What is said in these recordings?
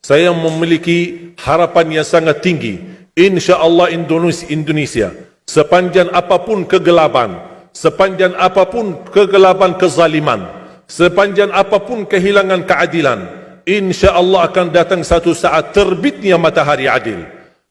saya memiliki harapan yang sangat tinggi. InsyaAllah Indonesia, sepanjang apapun kegelapan, sepanjang apapun kegelapan kezaliman, sepanjang apapun kehilangan keadilan, InsyaAllah akan datang satu saat terbitnya matahari adil.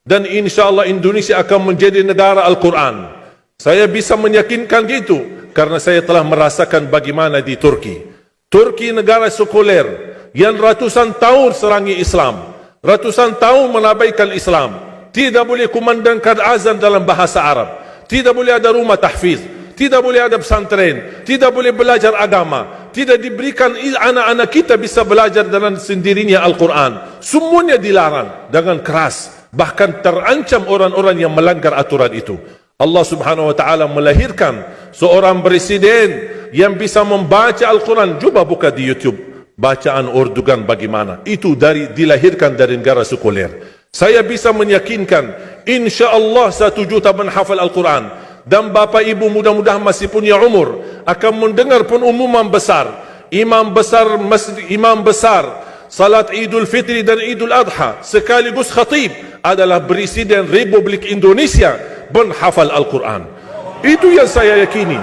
Dan InsyaAllah Indonesia akan menjadi negara Al-Quran. Saya bisa meyakinkan gitu karena saya telah merasakan bagaimana di Turki. Turki negara sekuler yang ratusan tahun serangi Islam, ratusan tahun menabaikan Islam. Tidak boleh kumandangkan azan dalam bahasa Arab, tidak boleh ada rumah tahfiz, tidak boleh ada pesantren, tidak boleh belajar agama, tidak diberikan anak-anak kita bisa belajar dengan sendirinya Al-Quran. Semuanya dilarang dengan keras. Bahkan terancam orang-orang yang melanggar aturan itu. Allah subhanahu wa ta'ala melahirkan seorang presiden yang bisa membaca Al-Quran. Cuba buka di YouTube bacaan Erdogan bagaimana. Itu dilahirkan dari negara sekuler. Saya bisa meyakinkan InsyaAllah 1 juta menghafal Al-Quran. Dan bapa ibu mudah-mudahan masih punya umur akan mendengar pengumuman besar. Imam besar salat Idul Fitri dan Idul Adha sekaligus khatib adalah Presiden Republik Indonesia menghafal Al-Quran. Itu yang saya yakini.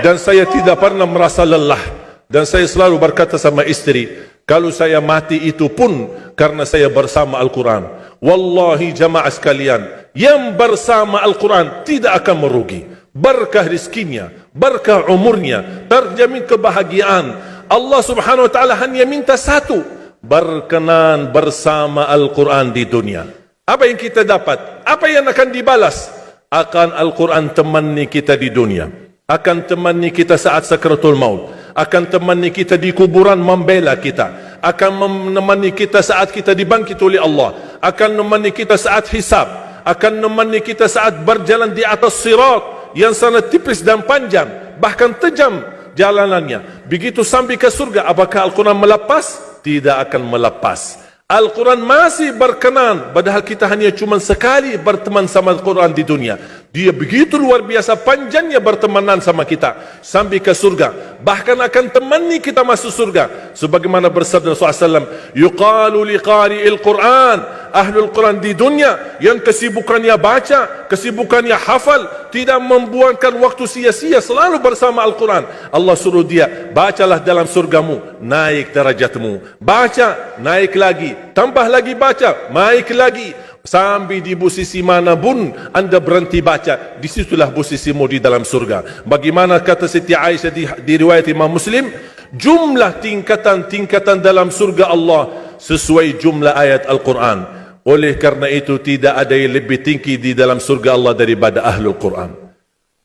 Dan saya tidak pernah merasa lelah. Dan saya selalu berkata sama istri, kalau saya mati itu pun karena saya bersama Al-Quran. Wallahi jamaah sekalian, yang bersama Al-Quran tidak akan merugi. Berkah rizkinya, berkah umurnya, terjamin kebahagiaan. Allah subhanahu wa ta'ala hanya minta satu, berkenan bersama Al-Quran di dunia. Apa yang kita dapat? Apa yang akan dibalas? Akan Al-Quran temani kita di dunia, akan temani kita saat sakratul maut, akan temani kita di kuburan membela kita, akan menemani kita saat kita dibangkit oleh Allah, akan menemani kita saat hisab, akan menemani kita saat berjalan di atas sirat yang sangat tipis dan panjang, bahkan tajam jalanannya. Begitu sampai ke surga, apakah Al-Quran melepas? Tidak akan melepas. Al-Quran masih berkenan, padahal kita hanya cuma sekali berteman sama Al-Quran di dunia. Dia begitu luar biasa panjangnya bertemanan sama kita sampai ke surga. Bahkan akan temani kita masuk surga. Sebagaimana bersabda Rasulullah SAW, yuqalu liqari'il Quran, ahlul Quran di dunia yang kesibukannya baca, kesibukannya hafal, tidak membuangkan waktu sia-sia, selalu bersama Al-Quran. Allah suruh dia, bacalah dalam surgamu, naik derajatmu. Baca, naik lagi, tambah lagi baca, naik lagi. Sampai di posisi mana pun anda berhenti baca, disitulah posisimu di dalam surga. Bagaimana kata Siti Aisyah di riwayat Imam Muslim, jumlah tingkatan-tingkatan dalam surga Allah sesuai jumlah ayat Al-Quran. Oleh karena itu tidak ada yang lebih tinggi di dalam surga Allah daripada Ahlul Quran.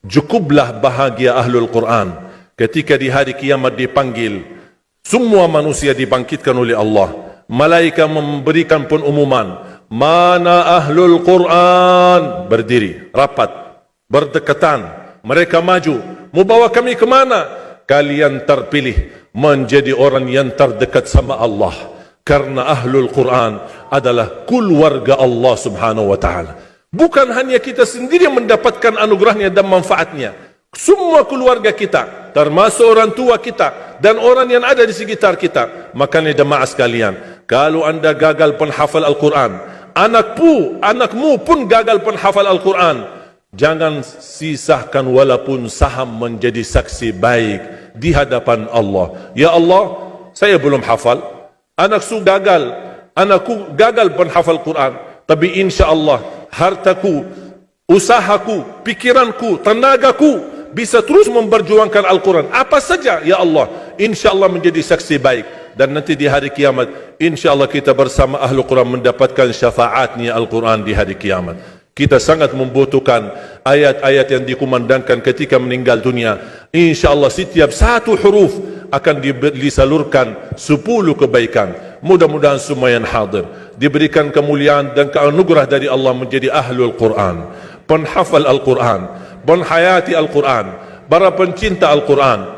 Cukuplah bahagia Ahlul Quran ketika di hari kiamat dipanggil. Semua manusia dibangkitkan oleh Allah. Malaikat memberikan pengumuman, mana Ahlul Quran? Berdiri, rapat, berdekatan. Mereka maju, mau bawa kami ke mana? Kalian terpilih menjadi orang yang terdekat sama Allah. Karena Ahlul Quran adalah keluarga Allah subhanahu wa ta'ala. Bukan hanya kita sendiri yang mendapatkan anugerahnya dan manfaatnya. Semua keluarga kita, termasuk orang tua kita dan orang yang ada di sekitar kita. Makanya jemaah sekalian, kalau anda gagal penghafal Al-Quran, anakmu pun gagal penghafal Al-Quran, jangan sisakan walaupun saham menjadi saksi baik di hadapan Allah. Ya Allah, saya belum hafal, anakku gagal penghafal Quran, tapi insyaAllah hartaku, usahaku, pikiranku, tenagaku bisa terus memperjuangkan Al-Quran. Apa saja, ya Allah, insyaAllah menjadi saksi baik. Dan nanti di hari kiamat, insyaAllah kita bersama Ahlul Quran mendapatkan syafaatnya Al-Quran di hari kiamat. Kita sangat membutuhkan ayat-ayat yang dikumandangkan ketika meninggal dunia. InsyaAllah setiap satu huruf akan disalurkan 10 kebaikan. Mudah-mudahan semua yang hadir diberikan kemuliaan dan keanugerah dari Allah menjadi Ahlul Quran, penghafal Al-Quran, penghayati Al-Quran, para pencinta Al-Quran,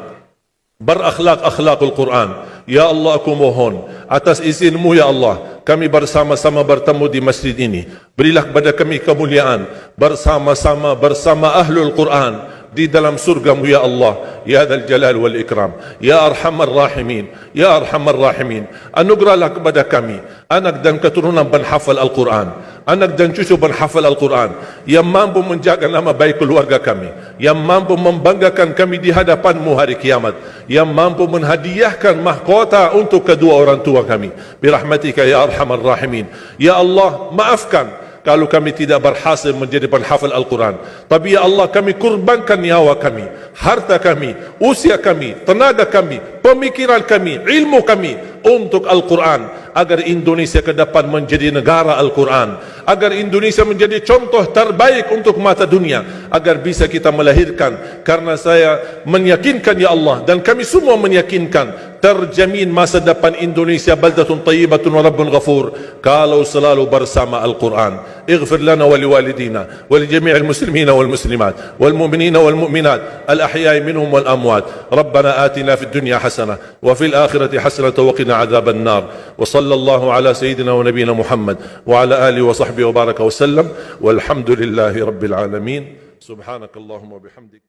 berakhlak-akhlakul Quran. Ya Allah, aku mohon atas izinmu ya Allah, kami bersama-sama bertemu di masjid ini. Berilah kepada kami kemuliaan bersama-sama bersama Ahlul Quran di dalam surgamu ya Allah. Ya Dzal Jalal wal Ikram, Ya Arhamar Rahimin, Ya Arhamar Rahimin, anugerahlah kepada kami anak dan keturunan penghafal Al-Quran, anak dan cucu penghafal Al-Quran, yang mampu menjaga nama baik keluarga kami, yang mampu membanggakan kami di hadapan-Mu hari kiamat, yang mampu menghadiahkan mahkota untuk kedua orang tua kami. Birahmatika ya Arhamar Rahimin. Ya Allah, maafkan kalau kami tidak berhasil menjadi penghafal Al-Quran, tapi ya Allah, kami kurbankan nyawa kami, harta kami, usia kami, tenaga kami, pemikiran kami, ilmu kami untuk Al-Quran, agar Indonesia ke depan menjadi negara Al-Quran, agar Indonesia menjadi contoh terbaik untuk mata dunia, agar bisa kita melahirkan, karena saya meyakinkan ya Allah, dan kami semua meyakinkan, terjamin masa depan Indonesia baldatun tayyibatun wa rabbun ghafur kalau selalu bersama Al-Quran. اغفر لنا ولوالدينا ولجميع المسلمين والمسلمات والمؤمنين والمؤمنات الأحياء منهم والأموات. ربنا آتنا في الدنيا حسنة وفي الآخرة حسنة وقنا عذاب النار. وصلى الله على سيدنا ونبينا محمد وعلى آله وصحبه وبارك وسلم والحمد لله رب العالمين. سبحانك اللهم وبحمدك.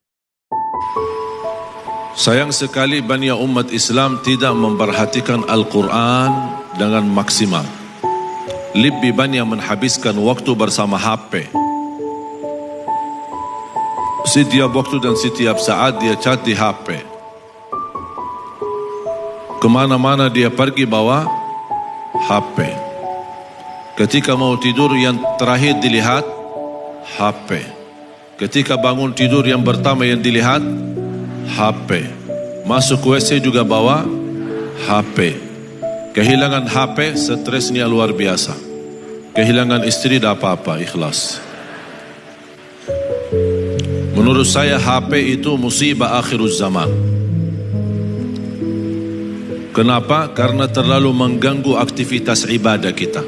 Sayang sekali banyak umat Islam tidak memperhatikan Al-Quran dengan maksimal. Lebih banyak menghabiskan waktu bersama HP. Setiap waktu dan setiap saat dia chat di HP. Kemana-mana dia pergi bawa HP. Ketika mau tidur yang terakhir dilihat HP. Ketika bangun tidur yang pertama yang dilihat HP. Masuk WC juga bawa HP. Kehilangan HP, stresnya luar biasa. Kehilangan istri tak apa-apa, ikhlas. Menurut saya HP itu musibah akhirul zaman. Kenapa? Karena terlalu mengganggu aktivitas ibadah kita.